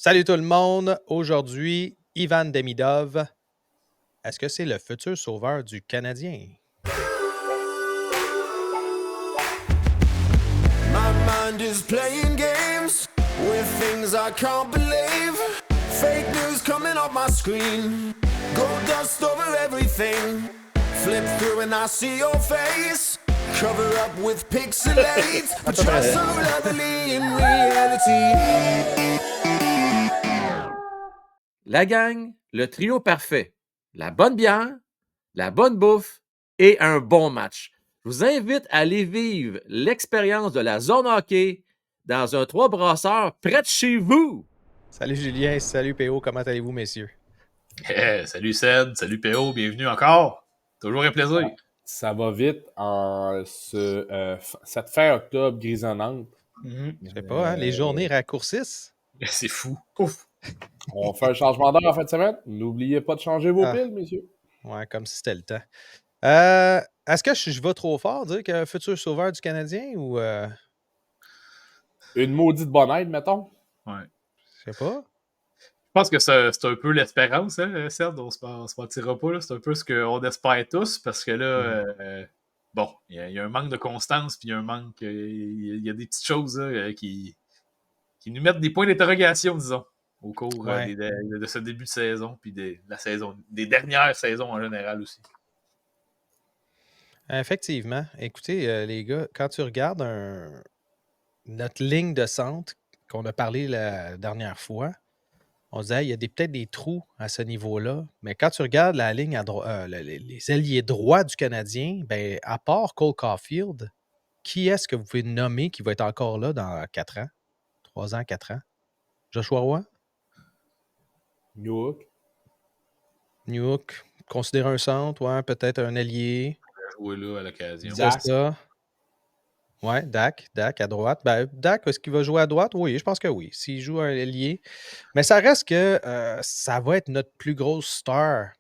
Salut tout le monde. Aujourd'hui, Ivan Demidov. Est-ce que c'est le futur sauveur du Canadien? My mind is playing games with things I can't believe. Fake news coming off my screen. Gold dust over everything. Flip through and I see your face. Cover up with pixelates, but you're so lovely in reality. La gang, le trio parfait. La bonne bière, la bonne bouffe et un bon match. Je vous invite à aller vivre l'expérience de la zone hockey dans un 3 brasseurs près de chez vous. Salut Julien, salut PO, comment allez-vous messieurs? Salut Ced, salut PO, bienvenue encore. Toujours un plaisir. Ça va vite cette fin octobre grisonnante. Je sais pas, hein, les journées raccourcissent. C'est fou. Ouf. On fait un changement d'heure en fin de semaine. N'oubliez pas de changer vos piles, messieurs. Ouais, comme si c'était le temps. Est-ce que je vais trop fort dire que futur sauveur du Canadien ou Une maudite bonne aide, mettons. Ouais. je sais pas. Je pense que c'est un peu l'espérance, hein, Ced, on se mentira pas. Là. C'est un peu ce qu'on espère tous, parce que là, bon, il y a un manque de constance, puis il y a un manque. Il y a des petites choses là, qui nous mettent des points d'interrogation, disons, au cours de ce début de saison, puis des dernières saisons en général aussi. Effectivement. Écoutez, les gars, quand tu regardes notre ligne de centre qu'on a parlé la dernière fois, on disait il y a peut-être des trous à ce niveau-là. Mais quand tu regardes la ligne à les ailiers droits du Canadien, ben, à part Cole Caulfield, qui est-ce que vous pouvez nommer qui va être encore là dans 4 ans? 3 ans, 4 ans? Joshua Roy? Newhook. Newhook, considérer un centre, ouais, peut-être un ailier. Jouer là à l'occasion. C'est ça. Ouais, Dak à droite. Ben, Dak, est-ce qu'il va jouer à droite? Oui, je pense que oui. S'il joue un ailier. Mais ça reste que ça va être notre plus grosse star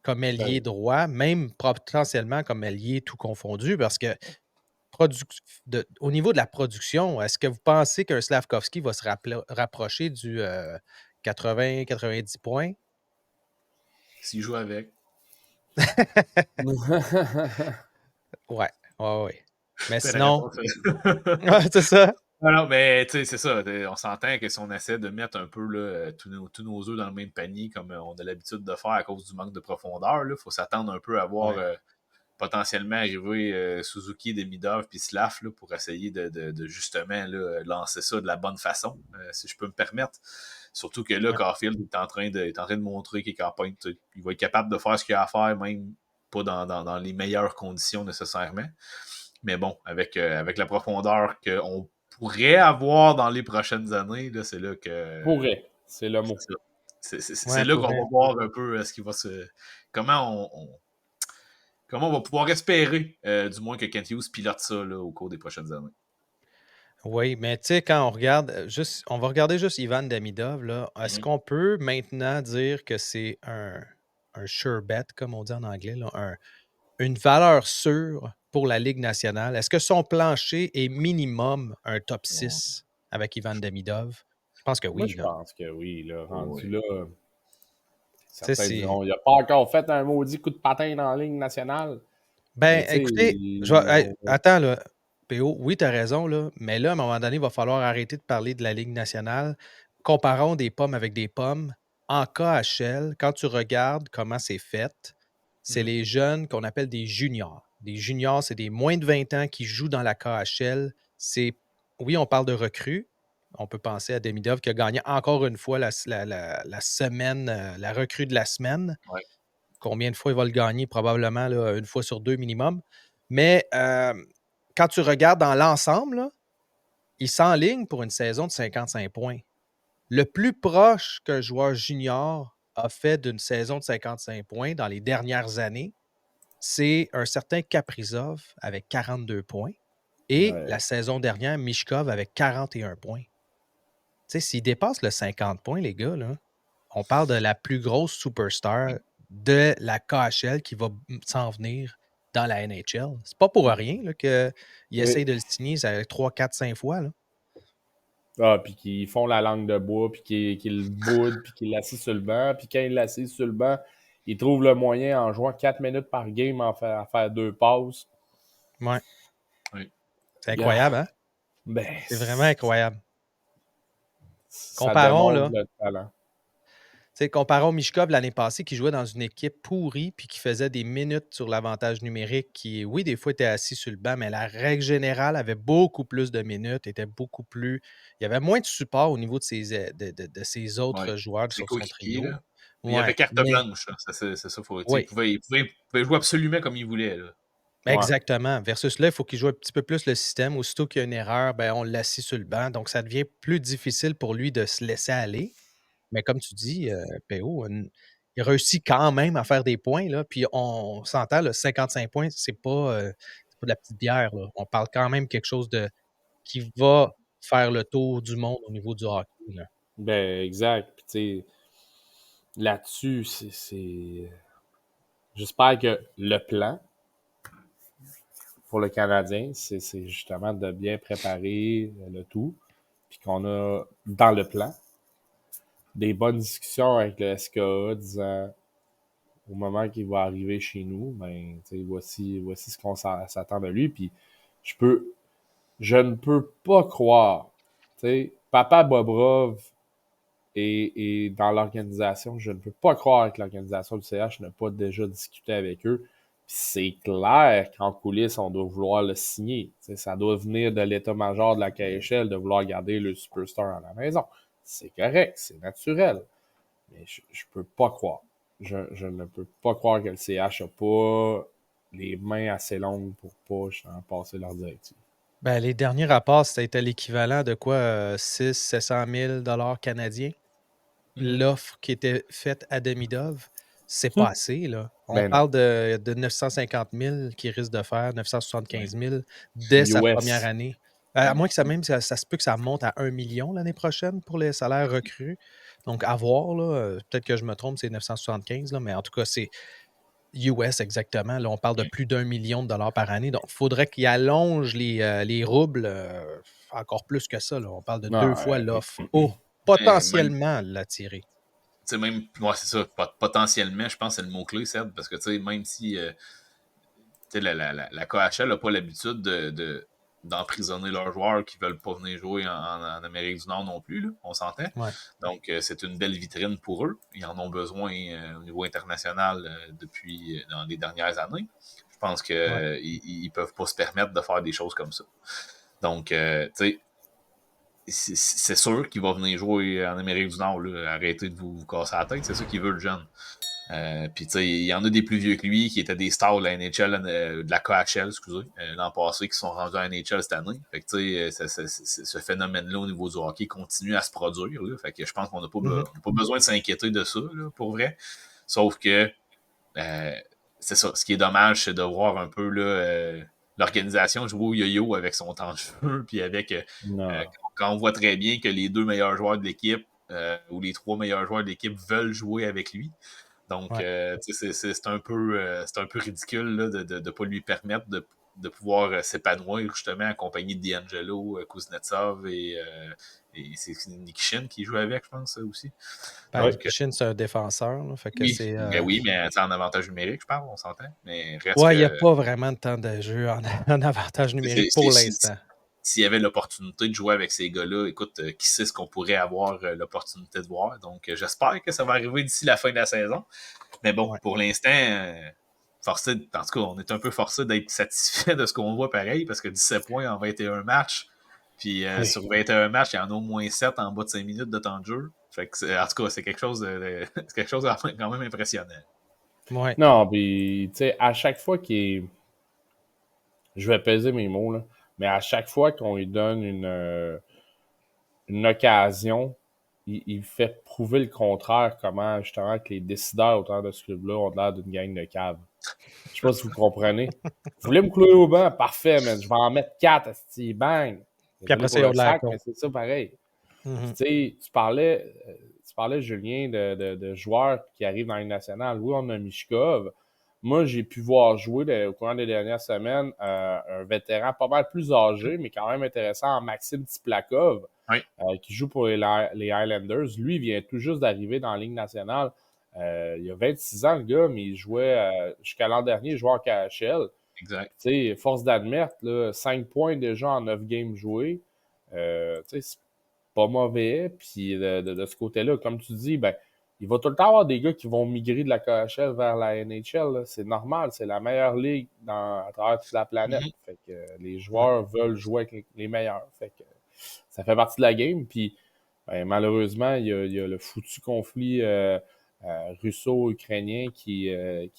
comme ailier droit, même potentiellement comme ailier tout confondu, parce que au niveau de la production, est-ce que vous pensez qu'un Slavkovski va se rapprocher du 80-90 points? S'il joue avec. Ouais. Mais C'est sinon, c'est ça. Non, mais tu sais, c'est ça. On s'entend que si on essaie de mettre un peu là, tous nos œufs dans le même panier, comme on a l'habitude de faire à cause du manque de profondeur, il faut s'attendre un peu à voir potentiellement arriver Suzuki, Demidov puis Slav là, pour essayer de justement là, lancer ça de la bonne façon, si je peux me permettre. Surtout que là, Caulfield est en train de montrer qu'il est capable, il va être capable de faire ce qu'il a à faire, même pas dans les meilleures conditions nécessairement. Mais bon, avec la profondeur qu'on pourrait avoir dans les prochaines années, là, c'est là que... Pourrait, c'est le mot. C'est là qu'on va voir un peu ce qui va se... Comment on va pouvoir espérer, du moins que Kent Hughes pilote ça là, au cours des prochaines années. Oui, mais tu sais, quand on regarde, on va regarder juste Ivan Demidov, là. Est-ce qu'on peut maintenant dire que c'est un sure bet, comme on dit en anglais, là, une valeur sûre pour la Ligue nationale? Est-ce que son plancher est minimum un top 6 avec Ivan Demidov? Je pense que oui. Moi, je pense que oui. Là, rendu là, certains diront, il n'a pas encore fait un maudit coup de patin dans la Ligue nationale. Ben, écoutez, attends, là, PO, oui, tu as raison, là, mais là, à un moment donné, il va falloir arrêter de parler de la Ligue nationale. Comparons des pommes avec des pommes. En KHL, quand tu regardes comment c'est fait, c'est les jeunes qu'on appelle des juniors. Des juniors, c'est des moins de 20 ans qui jouent dans la KHL. Oui, on parle de recrues. On peut penser à Demidov qui a gagné encore une fois la semaine, la recrue de la semaine. Ouais. Combien de fois il va le gagner? Probablement là, une fois sur 2 minimum. Mais quand tu regardes dans l'ensemble, là, il s'enligne pour une saison de 55 points. Le plus proche qu'un joueur junior a fait d'une saison de 55 points dans les dernières années, c'est un certain Kaprizov avec 42 points. Et la saison dernière, Mishkov avec 41 points. Tu sais, s'il dépasse le 50 points, les gars, là, on parle de la plus grosse superstar de la KHL qui va s'en venir dans la NHL. C'est pas pour rien qu'il essaye de le signer 3, 4, 5 fois. Là. Ah, puis qu'ils font la langue de bois, puis qu'ils le boudent, puis qu'ils l'assisent sur le banc. Puis quand ils l'assisent sur le banc, ils trouvent le moyen, en jouant 4 minutes par game, à faire 2 passes. Ouais. Oui. C'est incroyable, hein? Ben, C'est vraiment incroyable. ça Comparons, démontre là. le talent. Comparons Mishkov l'année passée qui jouait dans une équipe pourrie puis qui faisait des minutes sur l'avantage numérique qui, oui, des fois était assis sur le banc, mais la règle générale avait beaucoup plus de minutes, était beaucoup plus. Il y avait moins de support au niveau de ses autres Ouais. joueurs Ses sur son coéquipiers, trio. là. Il y avait Ouais, carte mais blanche, là. C'est ça. oui, Il pouvait jouer absolument comme il voulait. Là. Ouais. exactement. Versus là, il faut qu'il joue un petit peu plus le système. Aussitôt qu'il y a une erreur, ben, on l'assit sur le banc. Donc, ça devient plus difficile pour lui de se laisser aller. Mais comme tu dis, PO, il réussit quand même à faire des points. Là, puis on s'entend, là, 55 points, c'est pas de la petite bière. Là. On parle quand même quelque chose de qui va faire le tour du monde au niveau du hockey. Là. Ben, exact. Puis, tu sais, là-dessus, j'espère que le plan pour le Canadien, c'est justement de bien préparer le tout. Puis qu'on a, dans le plan, des bonnes discussions avec le SKA disant au moment qu'il va arriver chez nous, ben, voici ce qu'on s'attend de lui. Puis je ne peux pas croire, Papa Bobrov est dans l'organisation. Je ne peux pas croire que l'organisation du CH n'a pas déjà discuté avec eux. Puis c'est clair qu'en coulisses, on doit vouloir le signer. Ça doit venir de l'état-major de la KHL de vouloir garder le superstar à la maison. C'est correct, c'est naturel. Mais je peux pas croire. Je ne peux pas croire que le CH n'a pas les mains assez longues pour pas justement passer leur directive. Ben, les derniers rapports, c'était l'équivalent de quoi? 600 000 $ canadiens. L'offre qui était faite à Demidov, c'est pas assez. Là. On Ben non. parle de 950 000 qu'il risque de faire, 975 000 dès sa première US. année. À moins que ça se peut que ça monte à 1 million l'année prochaine pour les salaires recrues. Donc, à voir. Là, peut-être que je me trompe, c'est 975, là, mais en tout cas, c'est US exactement. Là, on parle de plus d'1 million de dollars par année. Donc, il faudrait qu'il allonge les roubles encore plus que ça. Là. On parle de 2 Non, fois l'offre pour potentiellement l'attirer. Même, ouais, c'est ça, potentiellement, je pense que c'est le mot-clé, Seb, parce que même si la KHL n'a pas l'habitude d'emprisonner leurs joueurs qui ne veulent pas venir jouer en Amérique du Nord non plus, là, on s'entend. Ouais. Donc, c'est une belle vitrine pour eux. Ils en ont besoin au niveau international dans les dernières années. Je pense qu'ils ne peuvent pas se permettre de faire des choses comme ça. Donc, tu sais, c'est sûr qu'il va venir jouer en Amérique du Nord. Là. Arrêtez de vous casser la tête. C'est ça qu'il veut, le jeune. Puis, tu sais, il y en a des plus vieux que lui qui étaient des stars de la NHL, de la KHL, excusez, l'an passé, qui sont rendus à la NHL cette année. Fait que, tu sais, ce phénomène-là au niveau du hockey continue à se produire. Là. Fait que je pense qu'on n'a pas besoin de s'inquiéter de ça, là, pour vrai. Sauf que, c'est ça. Ce qui est dommage, c'est de voir un peu là, l'organisation jouer au yo-yo avec son temps de jeu, puis avec quand on voit très bien que les 2 meilleurs joueurs de l'équipe ou les 3 meilleurs joueurs de l'équipe veulent jouer avec lui. Donc, c'est un peu ridicule là, de ne pas lui permettre de pouvoir s'épanouir justement accompagné de D'Angelo, Kuznetsov et c'est Nikishin qui joue avec, je pense, aussi. Ben, Donc, Nikishin, c'est un défenseur. Là, fait que oui, c'est, oui, mais en avantage numérique, je parle, on s'entend. Mais reste ouais, il n'y a que pas vraiment de temps de jeu en avantage numérique pour l'instant. s'il y avait l'opportunité de jouer avec ces gars-là, écoute, qui sait ce qu'on pourrait avoir l'opportunité de voir. Donc, j'espère que ça va arriver d'ici la fin de la saison. Mais bon, pour l'instant, en tout cas, on est un peu forcé d'être satisfait de ce qu'on voit pareil, parce que 17 points en 21 matchs. Puis sur 21 matchs, il y en a au moins 7 en bas de 5 minutes de temps de jeu. Fait que, en tout cas, c'est quelque chose c'est quelque chose de quand même impressionnant. Ouais. Non, puis, tu sais, à chaque fois qu'il est... Je vais peser mes mots, là. Mais à chaque fois qu'on lui donne une occasion, il fait prouver le contraire, comment justement que les décideurs autour de ce club-là ont l'air d'une gang de caves. Je sais pas si vous comprenez. Vous voulez me clouer au banc? Parfait, man. Je vais en mettre 4, asti, bang. Puis après ça, ils ont de l'air con. Mais c'est ça pareil. Mm-hmm. Tu sais, tu parlais, Julien, de joueurs qui arrivent dans la Ligue nationale. Oui, on a Mishkov, Moi, j'ai pu voir jouer au courant des dernières semaines un vétéran pas mal plus âgé, mais quand même intéressant, Maxime Tiplakov, Oui. qui joue pour les Highlanders. Lui, il vient tout juste d'arriver dans la Ligue nationale. Il a 26 ans, le gars, mais il jouait jusqu'à l'an dernier, il jouait en KHL. Exact. Tu sais, force d'admettre, là, 5 points déjà en 9 games joués. Tu sais, c'est pas mauvais. Puis de ce côté-là, comme tu dis, ben, il va tout le temps avoir des gars qui vont migrer de la KHL vers la NHL. Là. C'est normal, c'est la meilleure ligue à travers toute la planète. Mhm. Fait que les joueurs veulent jouer avec les meilleurs. Fait que ça fait partie de la game. Puis ben, malheureusement, il y a le foutu conflit russo-ukrainien qui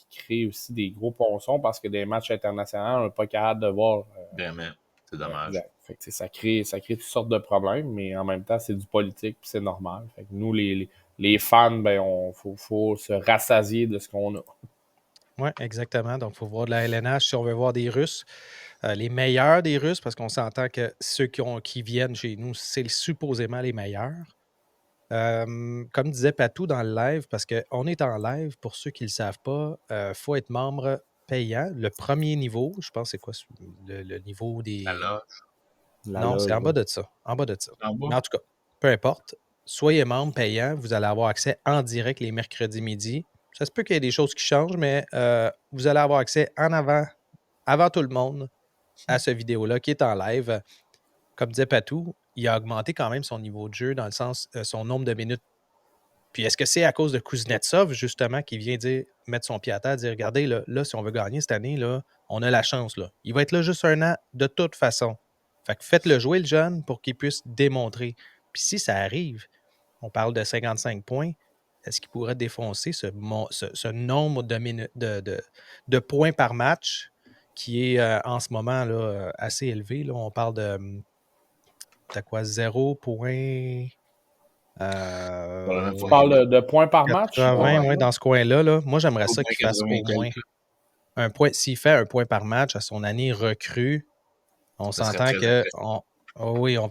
crée aussi des gros ponçons parce que des matchs internationaux, on n'est pas capable de voir. Vraiment. C'est dommage. Exact. Fait que, ça crée toutes sortes de problèmes, mais en même temps, c'est du politique puis c'est normal. Fait que nous, les fans, ben, faut se rassasier de ce qu'on a. Oui, exactement. Donc, il faut voir de la LNH si on veut voir des Russes, les meilleurs des Russes, parce qu'on s'entend que ceux qui viennent chez nous, c'est supposément les meilleurs. Comme disait Patou dans le live, parce qu'on est en live, pour ceux qui ne le savent pas, il faut être membre payant. Le premier niveau, je pense, c'est quoi le niveau des. La loge. Non, c'est en bas de ça. En bas de ça. En bas. Mais en tout cas, peu importe. Soyez membre payant, vous allez avoir accès en direct les mercredis midi. Ça se peut qu'il y ait des choses qui changent, mais vous allez avoir accès avant tout le monde, à ce vidéo-là qui est en live. Comme disait Patou, il a augmenté quand même son niveau de jeu dans le sens, son nombre de minutes. Puis est-ce que c'est à cause de Kuznetsov, justement, qui vient mettre son pied à terre, dire regardez, là, si on veut gagner cette année, là, on a la chance. Là. Il va être là juste un an de toute façon. Fait que faites-le jouer, le jeune, pour qu'il puisse démontrer. Puis si ça arrive, on parle de 55 points, est-ce qu'il pourrait défoncer ce nombre de minutes de points par match qui est en ce moment là, assez élevé? Là. On parle de t'as quoi, 0 point. Tu parles de points par match? 80, ouais, dans ce coin-là. Là. Moi, j'aimerais ça qu'il fasse au 80 moins un point. S'il fait un point par match à son année recrue, on Ça serait s'entend très que. intéressant.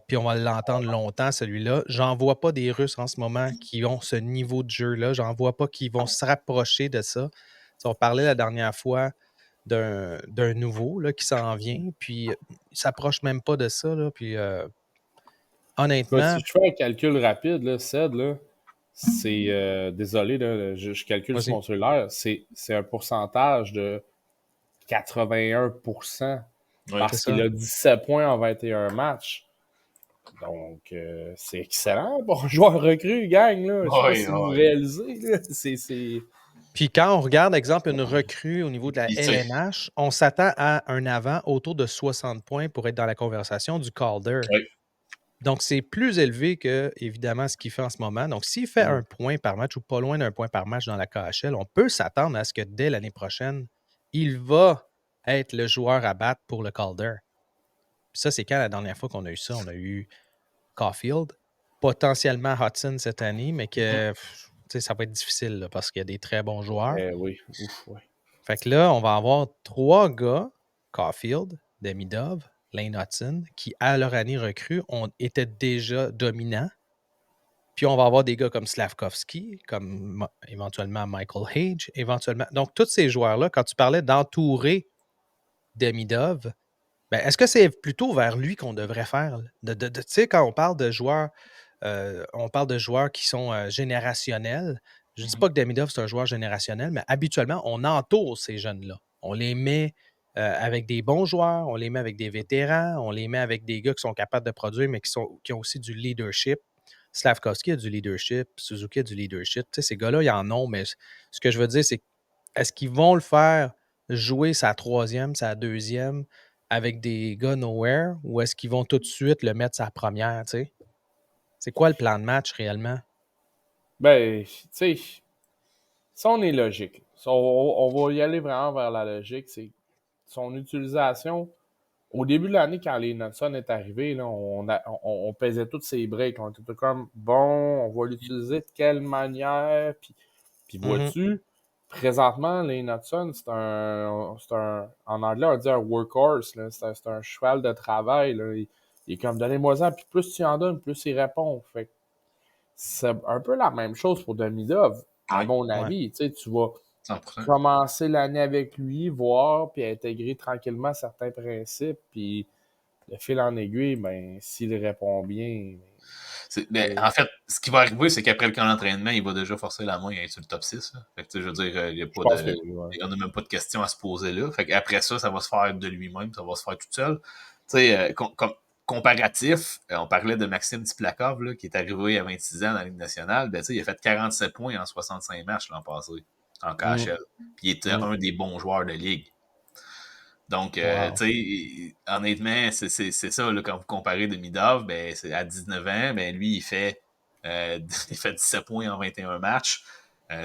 Puis on va l'entendre longtemps, celui-là. J'en vois pas des Russes en ce moment qui ont ce niveau de jeu-là. J'en vois pas qui vont se rapprocher de ça. On parlait la dernière fois d'un nouveau là, qui s'en vient, puis il s'approche même pas de ça. Là, puis honnêtement. Si je fais un calcul rapide, là, Ced, là, c'est. Désolé, là, je calcule sur Vas-y. mon cellulaire. C'est un pourcentage de 81%. Oui. Parce qu'il a 17 points en 21 matchs. Donc, c'est excellent pour un joueur recru, gang. Là. Je sais pas si vous réalisez. Là. Puis quand on regarde, exemple, une recrue au niveau de la Il sait. LNH, on s'attend à un avant autour de 60 points pour être dans la conversation du Calder. Oui. Donc, c'est plus élevé que, évidemment, ce qu'il fait en ce moment. Donc, s'il fait un point par match ou pas loin d'un point par match dans la KHL, on peut s'attendre à ce que dès l'année prochaine, il va être le joueur à battre pour le Calder. Puis ça, c'est quand la dernière fois qu'on a eu ça? On a eu Caulfield, potentiellement Hudson cette année, mais que ça va être difficile là, parce qu'il y a des très bons joueurs. Oui. Ouf, oui. Fait que là, on va avoir 3 gars, Caulfield, Demidov, Lane Hudson, qui, à leur année recrue, étaient déjà dominants. Puis on va avoir des gars comme Slavkovski, comme éventuellement Michael Hage, éventuellement. Donc, tous ces joueurs-là, quand tu parlais d'entourer Demidov, ben, est-ce que c'est plutôt vers lui qu'on devrait faire? Tu sais, quand on parle de joueurs, qui sont générationnels. Je ne dis pas que Demidov, c'est un joueur générationnel, mais habituellement, on entoure ces jeunes-là. On les met avec des bons joueurs, on les met avec des vétérans, on les met avec des gars qui sont capables de produire, mais qui ont aussi du leadership. Slavkovski a du leadership, Suzuki a du leadership. Tu sais, ces gars-là, ils en ont, mais ce que je veux dire, c'est est-ce qu'ils vont le faire jouer sa troisième, sa deuxième avec des gars nowhere ou est-ce qu'ils vont tout de suite le mettre sa première, tu sais? C'est quoi le plan de match réellement? Ben, tu sais, si on est logique, si on va y aller vraiment vers la logique, c'est son utilisation. Au début de l'année, quand les Nutson est arrivé, là, on pesait toutes ses breaks. On était tout comme, bon, on va l'utiliser de quelle manière? Puis vois-tu, présentement, les Nutson, c'est un, en anglais, on dit un workhorse. Là. C'est un cheval de travail. Là. Il est comme, donnez-moi-en, puis plus tu en donnes, plus il répond. Fait que c'est un peu la même chose pour Demidov, à mon avis. Tu sais, tu vas 100%. commencer l'année avec lui, voir, puis intégrer tranquillement certains principes, puis le fil en aiguille, ben, s'il répond bien... En fait, ce qui va arriver, c'est qu'après le camp d'entraînement, il va déjà forcer la main à être sur le top 6. Là. Fait que, je veux dire, il y a Je pas pense que de. oui, ouais. On n'a même pas de questions à se poser là. Fait qu'après ça, ça va se faire de lui-même, ça va se faire tout seul. Tu sais, comme comparatif, on parlait de Maxime Tiplakov, là, qui est arrivé à 26 ans dans la Ligue nationale. Ben, il a fait 47 points en 65 matchs l'an passé, en KHL. Puis il était un des bons joueurs de ligue. Donc, Wow. tu sais, honnêtement, c'est ça, là, quand vous comparez Demidov, ben, à 19 ans, ben, lui, il fait 17 points en 21 matchs.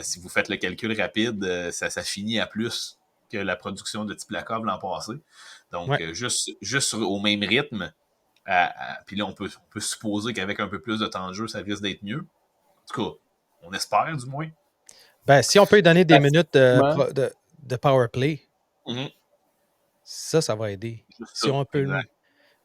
Si vous faites le calcul rapide, ça finit à plus que la production de Tiplakov l'an passé. Donc, Ouais. juste au même rythme, puis là, on peut supposer qu'avec un peu plus de temps de jeu, ça risque d'être mieux. En tout cas, on espère, du moins. Ben, si on peut lui donner des minutes Statistiquement, de power play, Mhm. ça va aider. Juste Si ça, on peut. exact.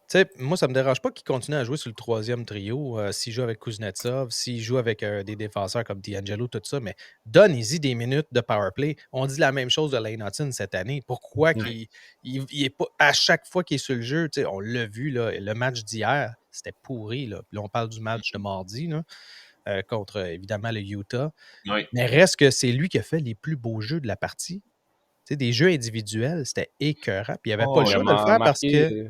Tu sais, moi, ça me dérange pas qu'il continue à jouer sur le troisième trio, s'il joue avec Kuznetsov, s'il joue avec des défenseurs comme D'Angelo, tout ça, mais donne-y des minutes de power play. On dit la même chose de Lane Hutton cette année. Pourquoi qu'il il est pas à chaque fois qu'il est sur le jeu, tu sais, on l'a vu, là, le match d'hier, c'était pourri. Là. Puis là, on parle du match de mardi là, contre, évidemment, le Utah. Oui. Mais reste que c'est lui qui a fait les plus beaux jeux de la partie. Tu sais, des jeux individuels, c'était écœurant. Puis il n'avait pas le il choix de le a faire parce marqué, que.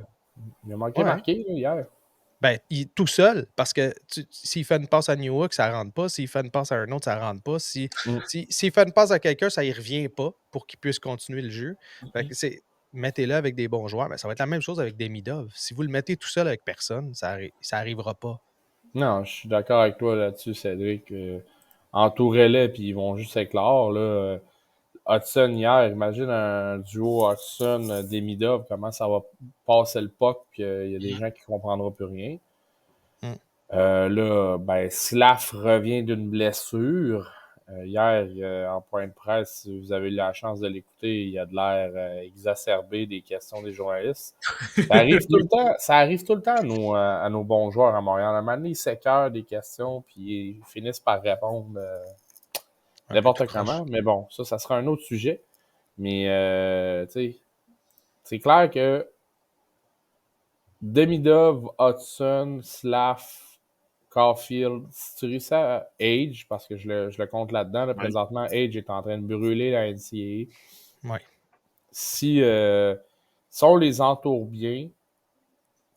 il a manqué Ouais. marqué là, hier. Ben, tout seul, parce que s'il fait une passe à Newhook, ça ne rentre pas. S'il fait une passe à un autre, ça ne rentre pas. S'il fait une passe à quelqu'un, ça y revient pas pour qu'il puisse continuer le jeu. Fait que mettez-le avec des bons joueurs. Mais ça va être la même chose avec Demidov. Si vous le mettez tout seul avec personne, ça n'arrivera pas. Non, je suis d'accord avec toi là-dessus, Cédric. Entourez-les, puis ils vont juste éclore. Là. Hudson hier, imagine un duo Hudson-Demidov, comment ça va passer le puck, puis il y a des gens qui ne comprendront plus rien. Là, ben, Slav revient d'une blessure. Hier, en point de presse, si vous avez eu la chance de l'écouter, il y a de l'air exacerbé des questions des journalistes. Ça arrive tout le temps à nos bons joueurs à Montréal. À un moment donné, ils s'écœurent des questions, puis ils finissent par répondre n'importe comment. Mais bon, ça sera un autre sujet. Mais, tu sais, c'est clair que Demidov, Hudson, Slav, Caulfield, si tu réussis à Age, parce que je le compte là-dedans, là, présentement, Age est en train de brûler la NCAA. Ouais. Si on les entoure bien,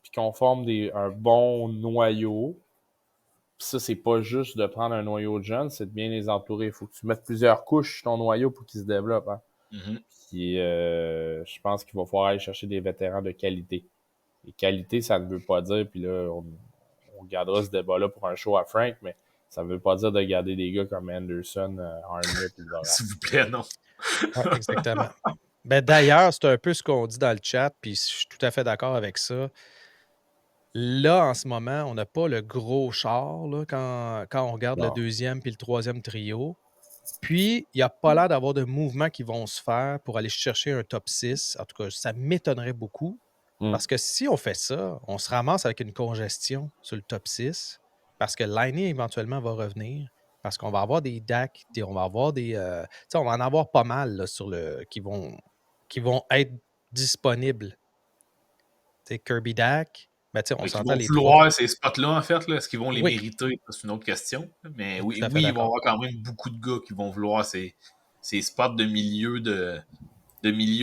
puis qu'on forme un bon noyau, puis ça, c'est pas juste de prendre un noyau de jeunes, c'est de bien les entourer. Il faut que tu mettes plusieurs couches sur ton noyau pour qu'il se développe. Hein. Puis je pense qu'il va falloir aller chercher des vétérans de qualité. Et qualité, ça ne veut pas dire, puis là, on gardera ce débat-là pour un show à Frank, mais ça ne veut pas dire de garder des gars comme Anderson, Armia et Zora. S'il vous plaît, non. Ouais, exactement. Ben, d'ailleurs, c'est un peu ce qu'on dit dans le chat, puis je suis tout à fait d'accord avec ça. Là, en ce moment, on n'a pas le gros char là, quand on regarde le deuxième puis le troisième trio. Puis, il n'y a pas l'air d'avoir de mouvements qui vont se faire pour aller chercher un top 6. En tout cas, ça m'étonnerait beaucoup. Parce que si on fait ça, on se ramasse avec une congestion sur le top 6 parce que Liney éventuellement va revenir. Parce qu'on va avoir des DAC, on va avoir des. On va en avoir pas mal là, qui vont être disponibles. T'sais, Kirby DAC, ben, on Ils s'entend vont les trois. vouloir ces spots-là, en fait. Là. Est-ce qu'ils vont les Oui, mériter? C'est une autre question. Mais oui, tout à fait oui, il va y d'accord. avoir quand même beaucoup de gars qui vont vouloir ces spots de milieu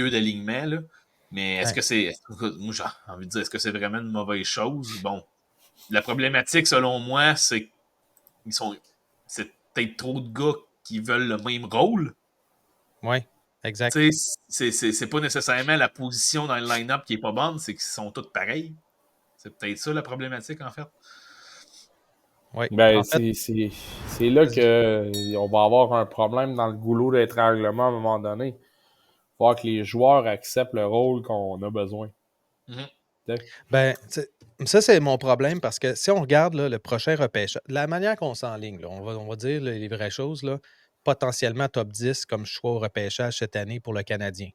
d'alignement. Là. Mais est-ce que c'est. Moi, j'ai envie de dire, est-ce que c'est vraiment une mauvaise chose? Bon. La problématique, selon moi, c'est c'est peut-être trop de gars qui veulent le même rôle. Oui, exact. C'est pas nécessairement la position dans le line-up qui est pas bonne, c'est qu'ils sont tous pareils. C'est peut-être ça la problématique, en fait. Oui. Ben, En fait, c'est là qu'on va avoir un problème dans le goulot d'étranglement à un moment donné. Il va falloir que les joueurs acceptent le rôle qu'on a besoin. ben, ça, c'est mon problème parce que si on regarde là, le prochain repêchage, la manière qu'on s'enligne, là, on va dire là, les vraies choses, là, potentiellement top 10 comme choix au repêchage cette année pour le Canadien.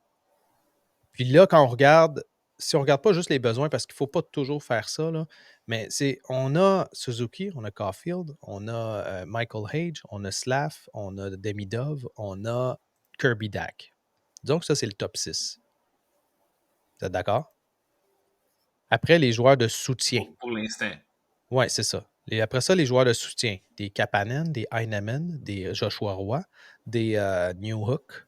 Puis là, quand on regarde, si on ne regarde pas juste les besoins, parce qu'il ne faut pas toujours faire ça, là, mais on a Suzuki, on a Caulfield, on a Michael Hage, on a Slav, on a Demidov, on a Kirby Dak. Donc, ça, c'est le top 6. Vous êtes d'accord? Après, les joueurs de soutien. Pour l'instant. Oui, c'est ça. Et après ça, les joueurs de soutien. Des Kapanen, des Heinemann, des Joshua Roy, des New Hook.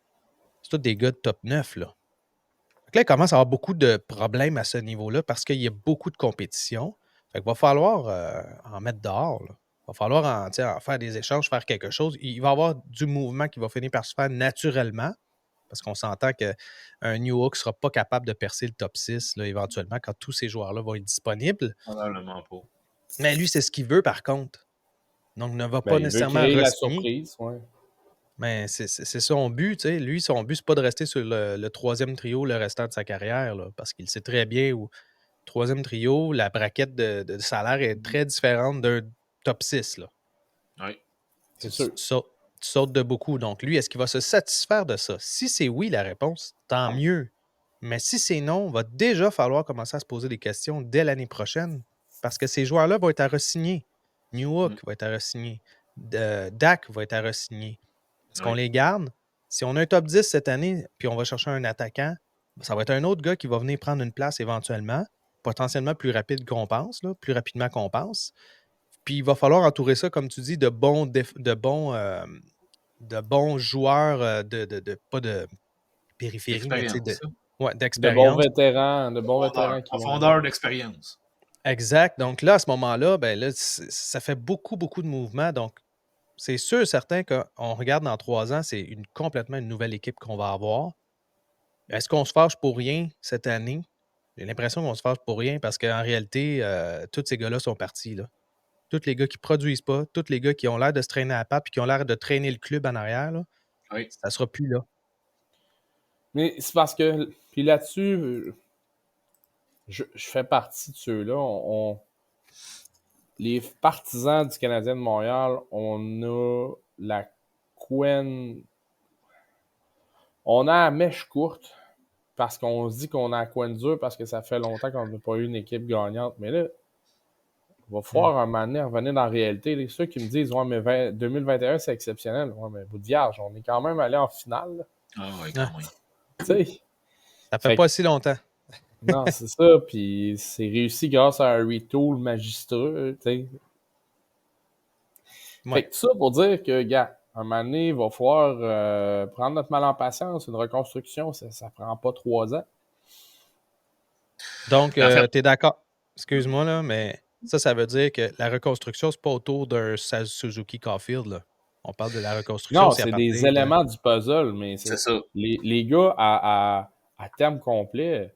C'est tous des gars de top 9, là. Donc là, il commence à avoir beaucoup de problèmes à ce niveau-là parce qu'il y a beaucoup de compétition. Fait qu'il va falloir en mettre dehors, là. Il va falloir en faire des échanges, faire quelque chose. Il va y avoir du mouvement qui va finir par se faire naturellement parce qu'on s'entend qu'un New Hook ne sera pas capable de percer le top 6 là, éventuellement quand tous ces joueurs-là vont être disponibles. Probablement pas. Mais lui, c'est ce qu'il veut par contre. Donc, ne va pas Il veut nécessairement créer la re-signer. surprise, ouais. Mais c'est son but, tu sais. Lui, son but, c'est pas de rester sur le troisième trio le restant de sa carrière, là, parce qu'il sait très bien où troisième trio, la braquette de salaire est très différente d'un top 6. Là. Oui. C'est sûr. Tu sautes de beaucoup. Donc, lui, est-ce qu'il va se satisfaire de ça? Si c'est oui, la réponse, tant mieux. Mais si c'est non, il va déjà falloir commencer à se poser des questions dès l'année prochaine, parce que ces joueurs-là vont être à re-signer. New Hook va être à re-signer. Dak va être à re-signer. Est-ce qu'on les garde? Si on a un top 10 cette année, puis on va chercher un attaquant, ça va être un autre gars qui va venir prendre une place éventuellement, potentiellement plus rapide qu'on pense, là, plus rapidement qu'on pense. Puis il va falloir entourer ça, comme tu dis, de bons joueurs, pas de périphérie, mais tu sais, Expérience, ça. De bons d'expérience. vétérans, qui Profondeur d'expérience. Exact. Donc là, à ce moment-là, ben là, ça fait beaucoup, beaucoup de mouvements. Donc, c'est sûr, certain qu'on regarde dans 3 ans, c'est complètement une nouvelle équipe qu'on va avoir. Est-ce qu'on se fâche pour rien cette année? J'ai l'impression qu'on se fâche pour rien parce qu'en réalité, tous ces gars-là sont partis. Là. Tous les gars qui ne produisent pas, tous les gars qui ont l'air de se traîner à la patte et qui ont l'air de traîner le club en arrière, là, Oui. ça ne sera plus là. Mais c'est parce que, puis là-dessus, je fais partie de ceux-là. Les partisans du Canadien de Montréal, on a la couenne. On a la mèche courte parce qu'on se dit qu'on a la couenne dure parce que ça fait longtemps qu'on n'a pas eu une équipe gagnante. Mais là, il va falloir un moment donné revenir dans la réalité. Les ceux qui me disent ouais, mais 2021, c'est exceptionnel. Ouais, mais bout de vierge, on est quand même allé en finale. Là. Ah oui, quand même. Tu sais. Ça fait pas si longtemps. Non, c'est ça. Puis c'est réussi grâce à un retool magistreux. Tu sais. Ouais. Fait que ça pour dire que, gars, un moment donné, il va falloir prendre notre mal en patience. Une reconstruction, ça prend pas 3 ans. Donc, tu En fait- es d'accord? Excuse-moi, là, mais ça veut dire que la reconstruction, c'est pas autour d'un Suzuki Caulfield. Là. On parle de la reconstruction. Non, c'est c'est à partir des éléments du puzzle, mais C'est ça. les gars à terme complet.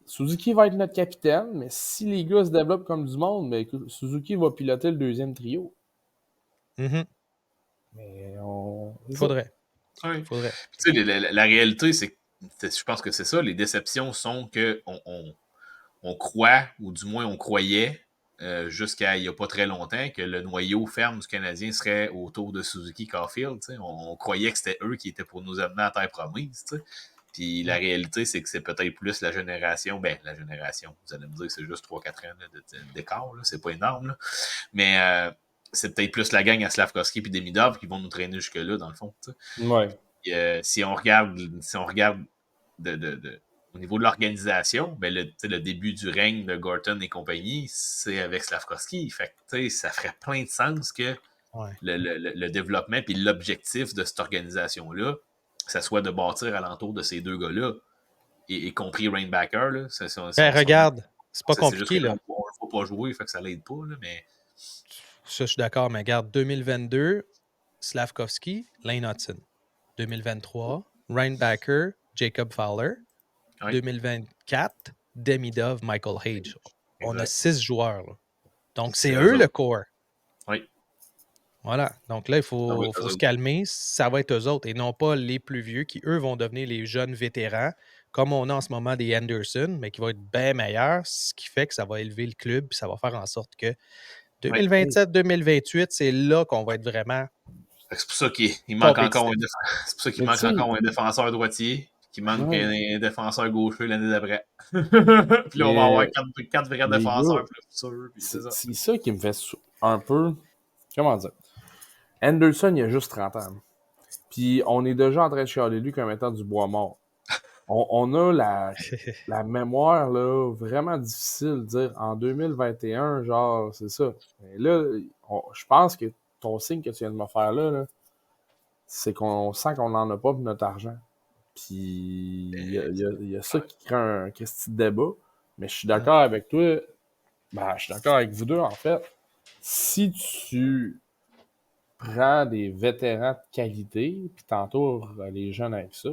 Suzuki va être notre capitaine, mais si les gars se développent comme du monde, ben, Suzuki va piloter le deuxième trio. Mhm. Mais Faudrait. Oui. Faudrait. Tu sais, la réalité, c'est je pense que c'est ça. Les déceptions sont qu'on croit, ou du moins on croyait, jusqu'à il n'y a pas très longtemps, que le noyau ferme du Canadien serait autour de Suzuki Caulfield. On croyait que c'était eux qui étaient pour nous amener à terre promise. T'sais. Puis la réalité, c'est que c'est peut-être plus la génération. La génération, vous allez me dire que c'est juste 3-4 ans d'écart. C'est pas énorme. Là. Mais c'est peut-être plus la gang à Slavkovski et Demidov qui vont nous traîner jusque-là, dans le fond. ouais. Si on regarde au niveau de l'organisation, ben le début du règne de Gorton et compagnie, c'est avec Slavkovski. Fait que, ça ferait plein de sens que le développement et l'objectif de cette organisation-là, ça soit de bâtir alentour de ces deux gars-là, y compris Rainbacker. Là, regarde, c'est pas compliqué. Là. Là. On ne faut pas jouer, fait que ça l'aide pas. Là, mais... Ça, je suis d'accord, mais regarde, 2022, Slavkovski, Lane Hudson. 2023, Rainbacker, Jacob Fowler. Oui. 2024, Demidov, Michael Hage. On a 6 joueurs. Là. Donc, c'est eux eux le core. Oui. Voilà. Donc là, il faut se calmer. Ça va être eux autres et non pas les plus vieux qui, eux, vont devenir les jeunes vétérans, comme on a en ce moment des Anderson, mais qui vont être bien meilleurs, ce qui fait que ça va élever le club et ça va faire en sorte que 2027-2028, c'est là qu'on va être vraiment. C'est pour ça qu'il manque encore un défenseur droitier, qu'il manque un défenseur gaucher l'année d'après. Puis là, on va avoir 4 vrais défenseurs plus sûrs. C'est ça qui me fait un peu. Comment dire? Anderson, il a juste 30 ans. Puis on est déjà en train de chialer lui comme étant du bois mort. On a la mémoire là, vraiment difficile de dire en 2021, genre, c'est ça. Mais là, je pense que ton signe que tu viens de me faire là, c'est qu'on sent qu'on n'en a pas pour notre argent. Puis il y a ça qui crée un petit débat. Mais je suis d'accord avec toi. Ben, je suis d'accord avec vous deux, en fait. Si tu prends des vétérans de qualité, puis t'entoures les jeunes avec ça,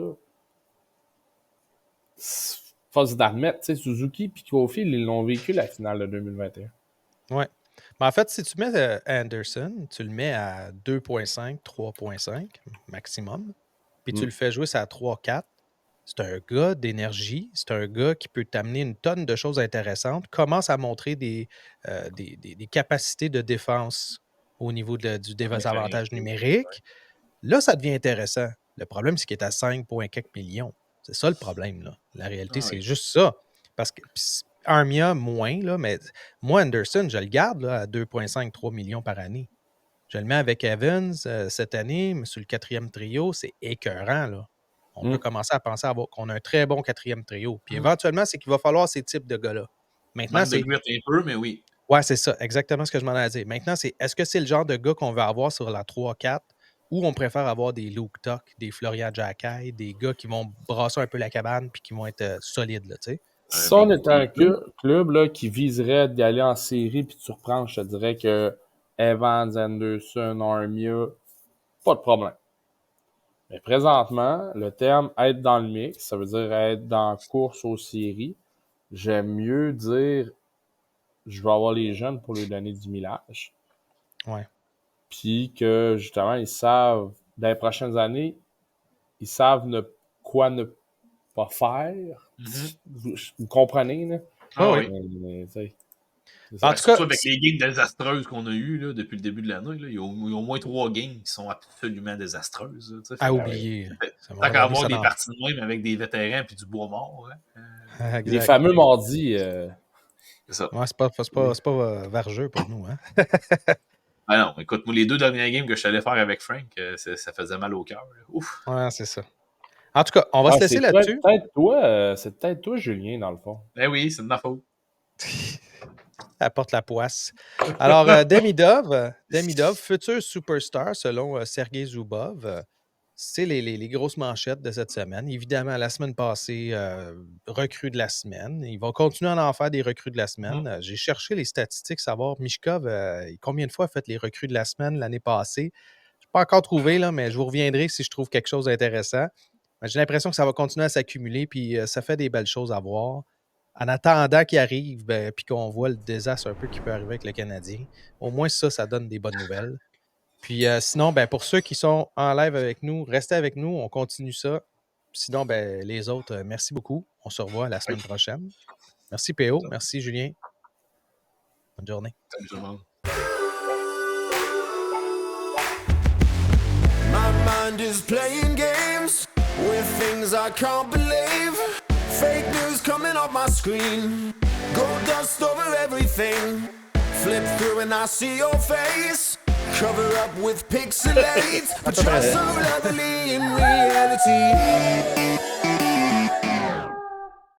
force d'admettre, tu sais, Suzuki puis Kofi, ils l'ont vécu la finale de 2021. Ouais. Mais en fait, si tu mets Anderson, tu le mets à 2.5, 3.5 maximum, puis tu le fais jouer ça à 3-4, c'est un gars d'énergie, c'est un gars qui peut t'amener une tonne de choses intéressantes, commence à montrer des capacités de défense au niveau du désavantage numérique. Là, ça devient intéressant. Le problème, c'est qu'il est à 5,4 millions. C'est ça le problème, là. La réalité, c'est juste ça. Parce que Armia, moins, là, mais moi, Anderson, je le garde là, à 2,5-3 millions par année. Je le mets avec Evans cette année, mais sur le 4e trio, c'est écœurant, là. On peut commencer à penser qu'on a un très bon 4e trio. Puis éventuellement, c'est qu'il va falloir ces types de gars-là. Maintenant, c'est... un peu, mais oui. Ouais, c'est ça, exactement ce que je m'en ai dit. Maintenant, est-ce que c'est le genre de gars qu'on veut avoir sur la 3-4 ou on préfère avoir des Luke Tuck, des Florian Jacquet, des gars qui vont brasser un peu la cabane puis qui vont être solides, là, tu sais? Si on était un club là, qui viserait d'y aller en série puis de surprendre, je te dirais que Evans, Anderson, Armia, pas de problème. Mais présentement, le terme être dans le mix, ça veut dire être dans course aux séries. J'aime mieux dire je vais avoir les jeunes pour leur donner du millage. Ouais. Puis que justement, ils savent, dans les prochaines années, ils savent quoi ne pas faire. Vous comprenez, là? Ah oui. En tout cas, surtout avec les games désastreuses qu'on a eues là, depuis le début de l'année, il y a au moins 3 games qui sont absolument désastreuses. Là, à oublier. Tant qu'à avoir des parties de même avec des vétérans et du bois mort. Hein. Les fameux mardis. C'est ça. Ouais, c'est pas vergeux pour nous. Hein? Ah non, écoute, moi, les 2 dernières games que je suis allé faire avec Frank, ça faisait mal au cœur. Ouf. Ouais, c'est ça. En tout cas, on va se laisser là-dessus. C'est peut-être toi, Julien, dans le fond. Ben oui, c'est de ma faute. Apporte la poisse. Alors, Demidov, futur superstar selon Sergei Zubov. C'est les grosses manchettes de cette semaine. Évidemment, la semaine passée, recrue de la semaine. Ils vont continuer à en faire des recrues de la semaine. J'ai cherché les statistiques, savoir Mishkov, combien de fois a fait les recrues de la semaine l'année passée. Je n'ai pas encore trouvé, là, mais je vous reviendrai si je trouve quelque chose d'intéressant. J'ai l'impression que ça va continuer à s'accumuler, puis ça fait des belles choses à voir. En attendant qu'il arrive, puis qu'on voit le désastre un peu qui peut arriver avec le Canadien, au moins ça donne des bonnes nouvelles. Puis sinon, pour ceux qui sont en live avec nous, restez avec nous, on continue ça. Sinon, les autres, merci beaucoup. On se revoit la semaine prochaine. Merci PO, merci Julien. Bonne journée. Salut tout le monde. My mind is playing games with things I can't believe. Fake news coming off my screen. Gold dust over everything. Flip through and I see your face. Cover up with pixelates, but you're so lovely in reality.